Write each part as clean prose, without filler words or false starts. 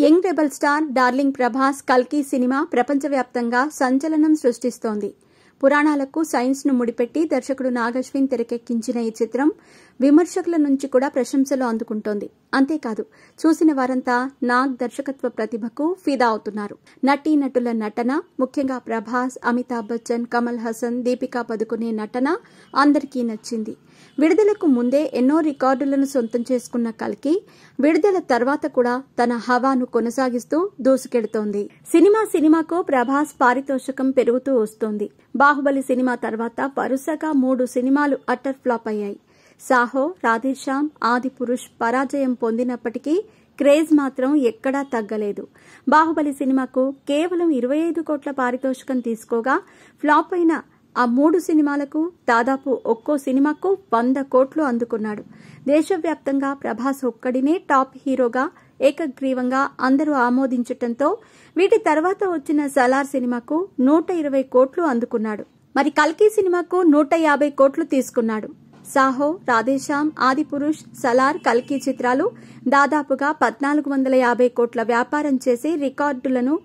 Young rebel star darling Prabhas కల్కి cinema ప్రపంచవ్యాప్తంగా సంచలనం సృష్టిస్తోంది. పురాణాలకు సైన్స్ ను ముడిపెట్టి దర్శకుడు నాగశ్విన్ తెరకెక్కించిన ఈ చిత్రం విమర్శకుల నుంచి కూడా ప్రశంసలు అందుకుంటోంది. అంతేకాదు చూసిన వారంతా నాగ్ దర్శకత్వ ప్రతిభకు ఫిదా అవుతున్నారు. నటీనటుల నటన, ముఖ్యంగా ప్రభాస్, అమితాబ్ బచ్చన్, కమల్ హాసన్, దీపికా పదుకునే నటన అందరికీ నచ్చింది. విడుదలకు ముందే ఎన్నో రికార్డులను సొంతం చేసుకున్న కల్కి విడుదల తర్వాత కూడా తన హవాను కొనసాగిస్తూ దూసుకెడుతోంది. సినిమాకు ప్రభాస్ పారితోషికం పెరుగుతూ వస్తోంది. బాహుబలి సినిమా తర్వాత వరుసగా 3 సినిమాలు అట్టర్ ఫ్లాప్ అయ్యాయి. సాహో, రాధేశ్యామ్, ఆదిపురుష్ పరాజయం పొందినప్పటికీ క్రేజ్ మాత్రం ఎక్కడా తగ్గలేదు. బాహుబలి సినిమాకు కేవలం 25 కోట్ల పారితోషికం తీసుకోగా ఫ్లాప్ అయిన ఆ 3 సినిమాలకు దాదాపు ఒక్కో సినిమాకు 100 కోట్లు అందుకున్నాడు. దేశవ్యాప్తంగా ప్రభాస్ ఒక్కడినే టాప్ హీరోగా ఏకగ్రీవంగా అందరూ ఆమోదించటంతో వీటి తర్వాత వచ్చిన సలార్ సినిమాకు 120 కోట్లు అందుకున్నాడు. మరి కల్కి సినిమాకు 150 కోట్లు తీసుకున్నాడు. సాహో, రాధేశ్యామ్, ఆదిపురుష్, సలార్, కల్కి చిత్రాలు దాదాపుగా 1450 కోట్ల వ్యాపారం చేసి రికార్డులను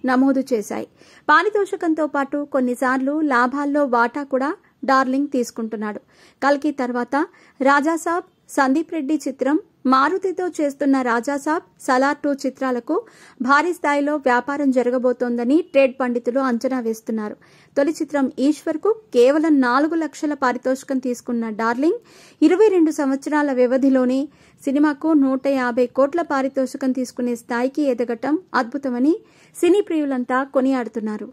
నమోదు చేశాయి. పారితోషికంతో పాటు కొన్నిసార్లు లాభాల్లో వాటా కూడా డార్లింగ్ తీసుకుంటున్నాడు. కల్కి తర్వాత రాజాసాబ్, సందీప్ రెడ్డి చిత్రం, మారుతితో చేస్తున్న రాజాసాబ్, సలార్ 2 చిత్రాలకు భారీ స్థాయిలో వ్యాపారం జరగబోతోందని ట్రేడ్ పండితులు అంచనా వేస్తున్నారు. తొలి చిత్రం ఈశ్వర్కు కేవలం 4 లక్షల పారితోషికం తీసుకున్న డార్లింగ్ 22 సంవత్సరాల వ్యవధిలోనే సినిమాకు 150 కోట్ల పారితోషికం తీసుకునే స్థాయికి ఎదగటం అద్భుతమని సినీ ప్రియులంతా కొనియాడుతున్నారు.